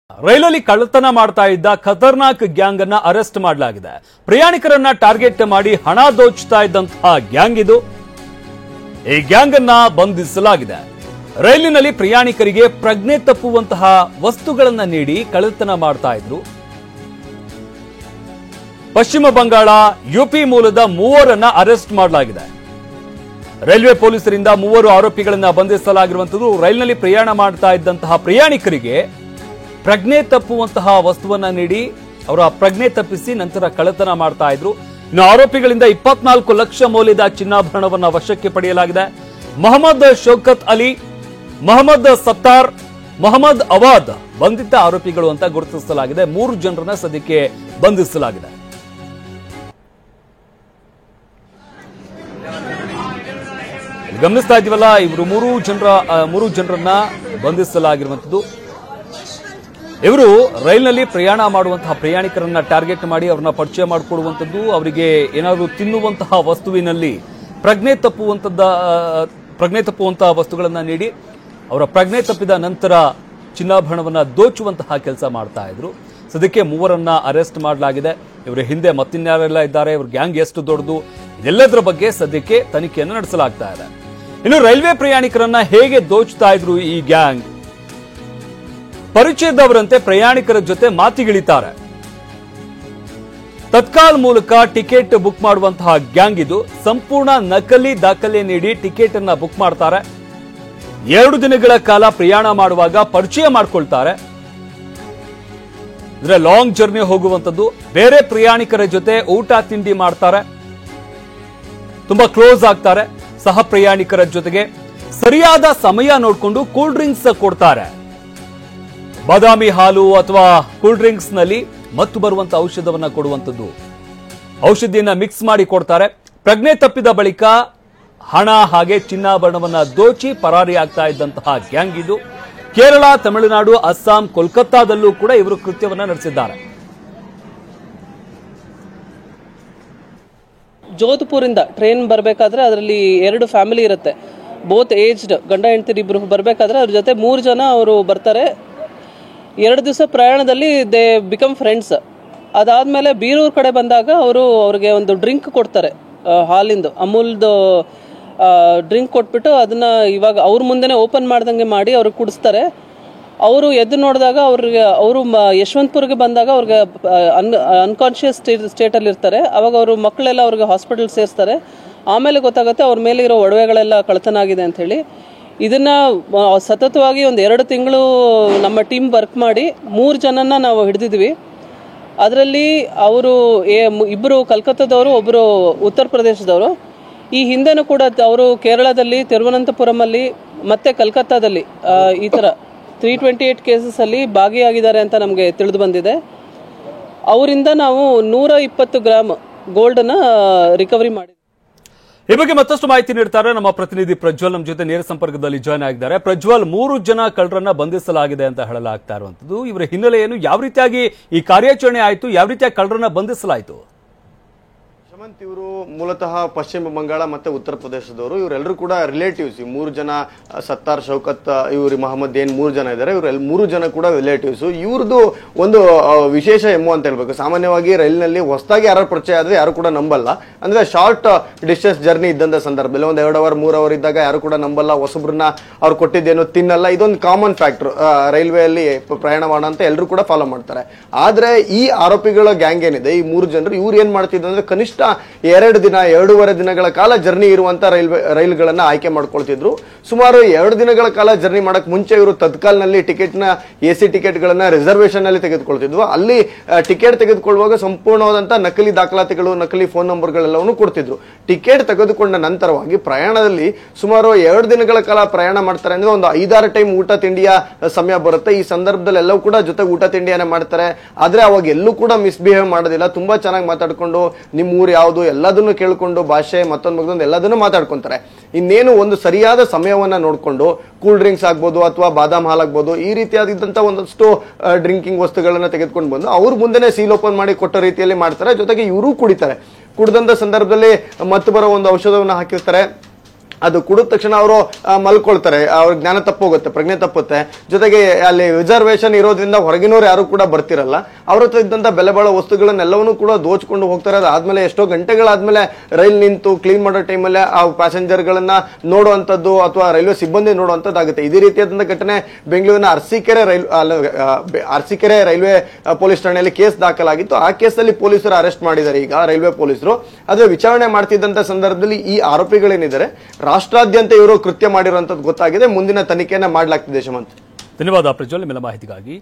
ರೈಲಲ್ಲಿ ಕಳ್ಳತನ ಮಾಡ್ತಾ ಇದ್ದ ಖತರ್ನಾಕ್ ಗ್ಯಾಂಗ್ ಅನ್ನ ಅರೆಸ್ಟ್ ಮಾಡಲಾಗಿದೆ. ಪ್ರಯಾಣಿಕರನ್ನ ಟಾರ್ಗೆಟ್ ಮಾಡಿ ಹಣ ದೋಚ್ತಾ ಇದ್ದಂತಹ ಗ್ಯಾಂಗ್ ಇದು. ಈ ಗ್ಯಾಂಗ್ ಅನ್ನ ಬಂಧಿಸಲಾಗಿದೆ. ರೈಲಿನಲ್ಲಿ ಪ್ರಯಾಣಿಕರಿಗೆ ಪ್ರಜ್ಞೆ ತಪ್ಪುವಂತಹ ವಸ್ತುಗಳನ್ನ ನೀಡಿ ಕಳ್ಳತನ ಮಾಡ್ತಾ ಇದ್ರು. ಪಶ್ಚಿಮ ಬಂಗಾಳ, ಯುಪಿ ಮೂಲದ ಮೂವರನ್ನ ಅರೆಸ್ಟ್ ಮಾಡಲಾಗಿದೆ. ರೈಲ್ವೆ ಪೊಲೀಸರಿಂದ ಮೂವರು ಆರೋಪಿಗಳನ್ನ ಬಂಧಿಸಲಾಗಿರುವಂತದ್ದು. ರೈಲಿನಲ್ಲಿ ಪ್ರಯಾಣ ಮಾಡ್ತಾ ಇದ್ದಂತಹ ಪ್ರಯಾಣಿಕರಿಗೆ ಪ್ರಜ್ಞೆ ತಪ್ಪುವಂತಹ ವಸ್ತುವನ್ನ ನೀಡಿ ಅವರ ಪ್ರಜ್ಞೆ ತಪ್ಪಿಸಿ ನಂತರ ಕಳ್ಳತನ ಮಾಡ್ತಾ ಇದ್ರು. ಇನ್ನು ಆರೋಪಿಗಳಿಂದ 24 ಲಕ್ಷ ಮೌಲ್ಯದ ಚಿನ್ನಾಭರಣವನ್ನ ವಶಕ್ಕೆ ಪಡೆಯಲಾಗಿದೆ. ಮೊಹಮ್ಮದ್ ಶೌಕತ್ ಅಲಿ, ಮೊಹಮ್ಮದ್ ಸತ್ತಾರ್, ಮೊಹಮ್ಮದ್ ಅವಾದ್ ಬಂಧಿತ ಆರೋಪಿಗಳು ಅಂತ ಗುರುತಿಸಲಾಗಿದೆ. 3 ಜನರನ್ನ ಸದ್ಯಕ್ಕೆ ಬಂಧಿಸಲಾಗಿದೆ. ಗಮನಿಸ್ತಾ ಇದೀವಲ್ಲ, ಇವರು ಮೂರು ಜನರನ್ನ ಬಂಧಿಸಲಾಗಿರುವಂತದ್ದು. ಇವರು ರೈಲ್ನಲ್ಲಿ ಪ್ರಯಾಣ ಮಾಡುವಂತಹ ಪ್ರಯಾಣಿಕರನ್ನ ಟಾರ್ಗೆಟ್ ಮಾಡಿ ಅವರನ್ನ ಪರಿಚಯ ಮಾಡಿಕೊಡುವಂಥದ್ದು, ಅವರಿಗೆ ಏನಾದರೂ ತಿನ್ನುವಂತಹ ವಸ್ತುವಿನಲ್ಲಿ ಪ್ರಜ್ಞೆ ತಪ್ಪುವಂತಹ ವಸ್ತುಗಳನ್ನ ನೀಡಿ ಅವರ ಪ್ರಜ್ಞೆ ತಪ್ಪಿದ ನಂತರ ಚಿನ್ನಾಭರಣವನ್ನ ದೋಚುವಂತಹ ಕೆಲಸ ಮಾಡ್ತಾ ಇದ್ರು. ಸದ್ಯಕ್ಕೆ ಮೂವರನ್ನ ಅರೆಸ್ಟ್ ಮಾಡಲಾಗಿದೆ. ಇವರ ಹಿಂದೆ ಮತ್ತಿನ್ಯಾರೆಲ್ಲ ಇದ್ದಾರೆ, ಇವ್ರ ಗ್ಯಾಂಗ್ ಎಷ್ಟು ದೊಡ್ಡದು, ಇದೆಲ್ಲದರ ಬಗ್ಗೆ ಸದ್ಯಕ್ಕೆ ತನಿಖೆಯನ್ನು ನಡೆಸಲಾಗ್ತಾ ಇದೆ. ಇನ್ನು ರೈಲ್ವೆ ಪ್ರಯಾಣಿಕರನ್ನ ಹೇಗೆ ದೋಚ್ತಾ ಇದ್ರು ಈ ಗ್ಯಾಂಗ್? ಪರಿಚಯದವರಂತೆ ಪ್ರಯಾಣಿಕರ ಜೊತೆ ಮಾತಿಗಿಳಿತಾರೆ. ತತ್ಕಾಲ್ ಮೂಲಕ ಟಿಕೆಟ್ ಬುಕ್ ಮಾಡುವಂತಹ ಗ್ಯಾಂಗ್ ಇದು. ಸಂಪೂರ್ಣ ನಕಲಿ ದಾಖಲೆ ನೀಡಿ ಟಿಕೆಟ್ ಅನ್ನ ಬುಕ್ ಮಾಡ್ತಾರೆ. 2 ದಿನಗಳ ಕಾಲ ಪ್ರಯಾಣ ಮಾಡುವಾಗ ಪರಿಚಯ ಮಾಡ್ಕೊಳ್ತಾರೆ. ಅಂದ್ರೆ ಲಾಂಗ್ ಜರ್ನಿ ಹೋಗುವಂತದ್ದು. ಬೇರೆ ಪ್ರಯಾಣಿಕರ ಜೊತೆ ಊಟ ತಿಂಡಿ ಮಾಡ್ತಾರೆ, ತುಂಬಾ ಕ್ಲೋಸ್ ಆಗ್ತಾರೆ. ಸಹ ಪ್ರಯಾಣಿಕರ ಜೊತೆಗೆ ಸರಿಯಾದ ಸಮಯ ನೋಡಿಕೊಂಡು ಕೂಲ್ ಡ್ರಿಂಕ್ಸ್ ಕೊಡ್ತಾರೆ. ಬಾದಾಮಿ ಹಾಲು ಅಥವಾ ಕೂಲ್ ಡ್ರಿಂಕ್ಸ್ ನಲ್ಲಿ ಮತ್ತು ಬರುವಂತ ಔಷಧವನ್ನ ಕೊಡುವಂತದ್ದು. ಔಷಧಿಯನ್ನ ಮಿಕ್ಸ್ ಮಾಡಿ ಕೊಡ್ತಾರೆ. ಪ್ರಜ್ಞೆ ತಪ್ಪಿದ ಬಳಿಕ ಹಣ ಹಾಗೆ ಚಿನ್ನಾಭರಣವನ್ನ ದೋಚಿ ಪರಾರಿ ಆಗ್ತಾ ಇದ್ದಂತಹ ಗ್ಯಾಂಗ್ ಇದು. ಕೇರಳ, ತಮಿಳುನಾಡು, ಅಸ್ಸಾಂ, ಕೋಲ್ಕತ್ತಾದಲ್ಲೂ ಕೂಡ ಇವರು ಕೃತ್ಯವನ್ನ ನಡೆಸಿದ್ದಾರೆ. ಜೋಧ್ಪುರಿಂದ ಟ್ರೈನ್ ಬರಬೇಕಾದ್ರೆ ಅದರಲ್ಲಿ 2 ಫ್ಯಾಮಿಲಿ ಇರುತ್ತೆ. ಬೋತ್ ಏಜ್ಡ್ ಗಂಡ ಹೆಂಡತಿ ಇಬ್ರು ಬರಬೇಕಾದ್ರೆ ಅವ್ರ ಜೊತೆ 3 ಜನ ಅವರು ಬರ್ತಾರೆ. 2 ದಿವಸ ಪ್ರಯಾಣದಲ್ಲಿ ದೇ ಬಿಕಮ್ ಫ್ರೆಂಡ್ಸ್. ಅದಾದ್ಮೇಲೆ ಬೀರೂರ್ ಕಡೆ ಬಂದಾಗ ಅವ್ರಿಗೆ ಒಂದು ಡ್ರಿಂಕ್ ಕೊಡ್ತಾರೆ, ಹಾಲಿಂದು ಅಮೂಲ್ದು ಡ್ರಿಂಕ್ ಕೊಟ್ಬಿಟ್ಟು ಅದನ್ನ ಇವಾಗ ಅವ್ರ ಮುಂದೆನೆ ಓಪನ್ ಮಾಡ್ದಂಗೆ ಮಾಡಿ ಅವ್ರಿಗೆ ಕುಡಿಸ್ತಾರೆ. ಅವರು ಎದ್ದು ನೋಡಿದಾಗ ಅವರು ಯಶವಂತಪುರ್ಗೆ ಬಂದಾಗ ಅವ್ರಿಗೆ ಅನ್ಕಾನ್ಶಿಯಸ್ ಸ್ಟೇಟಲ್ಲಿ ಇರ್ತಾರೆ. ಅವಾಗ ಅವರು ಮಕ್ಕಳೆಲ್ಲ ಅವ್ರಿಗೆ ಹಾಸ್ಪಿಟಲ್ ಸೇರಿಸ್ತಾರೆ. ಆಮೇಲೆ ಗೊತ್ತಾಗುತ್ತೆ ಅವ್ರ ಮೇಲೆ ಇರೋ ಒಡವೆಗಳೆಲ್ಲ ಕಳ್ಳತನ ಆಗಿದೆ ಅಂತ ಹೇಳಿ. ಇದನ್ನ ಸತತವಾಗಿ ಒಂದು 2 ತಿಂಗಳು ನಮ್ಮ ಟೀಮ್ ವರ್ಕ್ ಮಾಡಿ 3 ಜನನ್ನ ನಾವು ಹಿಡಿದಿದ್ವಿ. ಅದರಲ್ಲಿ ಅವರು ಇಬ್ಬರು ಕಲ್ಕತ್ತಾದವರು, ಒಬ್ಬರು ಉತ್ತರ ಪ್ರದೇಶದವರು. ಈ ಹಿಂದೆನೂ ಕೂಡ ಅವರು ಕೇರಳದಲ್ಲಿ, ತಿರುವನಂತಪುರಮಲ್ಲಿ ಮತ್ತೆ ಕಲ್ಕತ್ತಾದಲ್ಲಿ ಈ ಥರ 328 ಕೇಸಸ್ ಅಲ್ಲಿ ಭಾಗಿಯಾಗಿದ್ದಾರೆ ಅಂತ ನಮಗೆ ತಿಳಿದು ಬಂದಿದೆ. ಅವರಿಂದ ನಾವು 120 ಗ್ರಾಮ್ ಗೋಲ್ಡ್ ಅನ್ನ ರಿಕವರಿ ಮಾಡಿದ್ವಿ. ಈ ಬಗ್ಗೆ ಮತ್ತಷ್ಟು ಮಾಹಿತಿ ನೀಡ್ತಾರೆ ನಮ್ಮ ಪ್ರತಿನಿಧಿ ಪ್ರಜ್ವಲ್. ನಮ್ಮ ಜೊತೆ ನೇರ ಸಂಪರ್ಕದಲ್ಲಿ ಜಾಯ್ನ್ ಆಗಿದ್ದಾರೆ. ಪ್ರಜ್ವಲ್, 3 ಜನ ಕಳ್ಳರನ್ನ ಬಂಧಿಸಲಾಗಿದೆ ಅಂತ ಹೇಳಲಾಗ್ತಾ ಇರುವಂತದ್ದು. ಇವರ ಹಿನ್ನೆಲೆ ಏನು, ಯಾವ ರೀತಿಯಾಗಿ ಈ ಕಾರ್ಯಾಚರಣೆ ಆಯಿತು, ಯಾವ ರೀತಿಯಾಗಿ ಕಳ್ಳರನ್ನ ಬಂಧಿಸಲಾಯಿತು? ಇವರು ಮೂಲತಃ ಪಶ್ಚಿಮ ಬಂಗಾಳ ಮತ್ತೆ ಉತ್ತರ ಪ್ರದೇಶದವರು. ಇವರೆಲ್ಲರೂ ಕೂಡ ರಿಲೇಟಿವ್ಸ್. ಈ 3 ಜನ, ಸತ್ತಾರ್, ಶೌಕತ್, ಇವ್ರು ಮೊಹಮ್ಮದ್, ಏನ್ 3 ಜನ ಇದ್ದಾರೆ, ಇವರೆಲ್ಲ 3 ಜನ ಕೂಡ ರಿಲೇಟಿವ್ಸ್. ಇವ್ರದ್ದು ಒಂದು ವಿಶೇಷ ಎಮ್ಮು ಅಂತ ಹೇಳ್ಬೇಕು. ಸಾಮಾನ್ಯವಾಗಿ ರೈಲಿನಲ್ಲಿ ಹೊಸದಾಗಿ ಯಾರು ಪರಿಚಯ ಆದ್ರೆ ಯಾರು ಕೂಡ ನಂಬಲ್ಲ. ಅಂದ್ರೆ ಶಾರ್ಟ್ ಡಿಸ್ಟೆನ್ಸ್ ಜರ್ನಿ ಇದ್ದಂತ ಸಂದರ್ಭದಲ್ಲಿ ಒಂದು 2 ಅವರ್ 3 ಅವರ್ ಇದ್ದಾಗ ಯಾರು ಕೂಡ ನಂಬಲ್ಲ. ಹೊಸಬ್ರನ್ನ ಅವ್ರು ಕೊಟ್ಟಿದ್ದೇನೋ ತಿನ್ನಲ್ಲ. ಇದೊಂದು ಕಾಮನ್ ಫ್ಯಾಕ್ಟರ್ ರೈಲ್ವೆಯಲ್ಲಿ ಪ್ರಯಾಣ ಮಾಡೋಂತ ಎಲ್ಲರೂ ಕೂಡ ಫಾಲೋ ಮಾಡ್ತಾರೆ. ಆದ್ರೆ ಈ ಆರೋಪಿಗಳ ಗ್ಯಾಂಗ್ ಏನಿದೆ, ಈ 3 ಜನರು, ಇವ್ರು ಏನ್ ಮಾಡ್ತಿದ್ರು ಅಂದ್ರೆ ಕನಿಷ್ಠ 2 ದಿನ 2.5 ದಿನಗಳ ಕಾಲ ಜರ್ನಿ ಇರುವಂತ ರೈಲ್ಗಳನ್ನ ಆಯ್ಕೆ ಮಾಡ್ಕೊಳ್ತಿದ್ರು. ಸುಮಾರು 2 ದಿನಗಳ ಕಾಲ ಜರ್ನಿ ಮಾಡಕ್ ಮುಂಚೆ ಇವರು ತತ್ಕಾಲ್ನಲ್ಲಿ ಟಿಕೆಟ್ನ AC ಟಿಕೆಟ್ ಗಳನ್ನ ರಿಸರ್ವೇಶನ್ ನಲ್ಲಿ ತೆಗೆದುಕೊಳ್ತಿದ್ವು. ಅಲ್ಲಿ ಟಿಕೆಟ್ ತೆಗೆದುಕೊಳ್ಳುವಾಗ ಸಂಪೂರ್ಣವಾದಂತ ನಕಲಿ ದಾಖಲಾತಿಗಳು, ನಕಲಿ ಫೋನ್ ನಂಬರ್ಗಳೆಲ್ಲವನ್ನು ಕೊಡ್ತಿದ್ರು. ಟಿಕೆಟ್ ತೆಗೆದುಕೊಂಡ ನಂತರವಾಗಿ ಪ್ರಯಾಣದಲ್ಲಿ ಸುಮಾರು 2 ದಿನಗಳ ಕಾಲ ಪ್ರಯಾಣ ಮಾಡ್ತಾರೆ. ಅಂದ್ರೆ ಒಂದು 5-6 ಟೈಮ್ ಊಟ ತಿಂಡಿಯ ಸಮಯ ಬರುತ್ತೆ. ಈ ಸಂದರ್ಭದಲ್ಲಿ ಎಲ್ಲವೂ ಕೂಡ ಜೊತೆಗೆ ಊಟ ತಿಂಡಿಯನ್ನ ಮಾಡ್ತಾರೆ. ಆದ್ರೆ ಅವಾಗ ಎಲ್ಲೂ ಕೂಡ ಮಿಸ್ಬಿಹೇವ್ ಮಾಡೋದಿಲ್ಲ. ತುಂಬಾ ಚೆನ್ನಾಗಿ ಮಾತಾಡ್ಕೊಂಡು ನಿಮ್ಮ ಊರು ಯಾವುದು ಎಲ್ಲದನ್ನು ಕೇಳಿಕೊಂಡು ಭಾಷೆ ಮತ್ತೊಂದು ಎಲ್ಲದನ್ನು ಮಾತಾಡ್ಕೊಂತಾರೆ. ಇನ್ನೇನು ಒಂದು ಸರಿಯಾದ ಸಮಯವನ್ನ ನೋಡಿಕೊಂಡು ಕೂಲ್ ಡ್ರಿಂಕ್ಸ್ ಆಗ್ಬೋದು ಅಥವಾ ಬಾದಾಮ್ ಹಾಲ್ ಆಗ್ಬೋದು, ಈ ರೀತಿಯಾದಂತ ಒಂದಷ್ಟು ಡ್ರಿಂಕಿಂಗ್ ವಸ್ತುಗಳನ್ನ ತೆಗೆದುಕೊಂಡು ಬಂದು ಅವ್ರ ಮುಂದೆನೆ ಸೀಲ್ ಓಪನ್ ಮಾಡಿ ಕೊಟ್ಟ ರೀತಿಯಲ್ಲಿ ಮಾಡ್ತಾರೆ. ಜೊತೆಗೆ ಇವರು ಕುಡಿತಾರೆ. ಕುಡಿದಂತ ಸಂದರ್ಭದಲ್ಲಿ ಮತ್ತೆ ಬರೋ ಒಂದು ಔಷಧವನ್ನು ಹಾಕಿರ್ತಾರೆ. ಅದು ಕುಡಿದ ತಕ್ಷಣ ಅವರು ಮಲ್ಕೊಳ್ತಾರೆ, ಅವ್ರ ಜ್ಞಾನ ತಪ್ಪೋಗುತ್ತೆ, ಪ್ರಜ್ಞೆ ತಪ್ಪುತ್ತೆ. ಜೊತೆಗೆ ಅಲ್ಲಿ ರಿಸರ್ವೇಶನ್ ಇರೋದ್ರಿಂದ ಹೊರಗಿನವ್ರು ಯಾರು ಕೂಡ ಬರ್ತಿರಲ್ಲ. ಅವ್ರ ಹತ್ರ ಇದ್ದಂತ ಬೆಲೆ ಬಾಳೋ ವಸ್ತುಗಳನ್ನೆಲ್ಲವನ್ನೂ ಕೂಡ ದೋಚ್ಕೊಂಡು ಹೋಗ್ತಾರೆ. ಅದಾದ್ಮೇಲೆ ಎಷ್ಟೋ ಗಂಟೆಗಳಾದ್ಮೇಲೆ ರೈಲ್ ನಿಂತು ಕ್ಲೀನ್ ಮಾಡೋ ಟೈಮಲ್ಲಿ ಆ ಪ್ಯಾಸೆಂಜರ್ ಗಳನ್ನ ನೋಡುವಂತದ್ದು ಅಥವಾ ರೈಲ್ವೆ ಸಿಬ್ಬಂದಿ ನೋಡುವಂತದ್ದಾಗುತ್ತೆ. ಇದೇ ರೀತಿಯಾದಂತಹ ಘಟನೆ ಬೆಂಗಳೂರಿನ ಅರಸೀಕೆರೆ ರೈಲ್ವೆ ಪೊಲೀಸ್ ಠಾಣೆಯಲ್ಲಿ ಕೇಸ್ ದಾಖಲಾಗಿತ್ತು. ಆ ಕೇಸಲ್ಲಿ ಪೊಲೀಸರು ಅರೆಸ್ಟ್ ಮಾಡಿದ್ದಾರೆ ಈಗ ರೈಲ್ವೆ ಪೊಲೀಸರು. ಅದೇ ವಿಚಾರಣೆ ಮಾಡ್ತಿದ್ದಂತ ಸಂದರ್ಭದಲ್ಲಿ ಈ ಆರೋಪಿಗಳೇನಿದ್ದಾರೆ ರಾಷ್ಟ್ರಾದ್ಯಂತ ಇವರು ಕೃತ್ಯ ಮಾಡಿರುವಂತದ್ದು ಗೊತ್ತಾಗಿದೆ. ಮುಂದಿನ ತನಿಖೆಯನ್ನ ಮಾಡಲಾಗ್ತಿದೆ. ಶಮಂತ್, ಧನ್ಯವಾದ ಪ್ರಜ್ವಲ್ ನಿಮ್ಮೆಲ್ಲ ಮಾಹಿತಿಗಾಗಿ.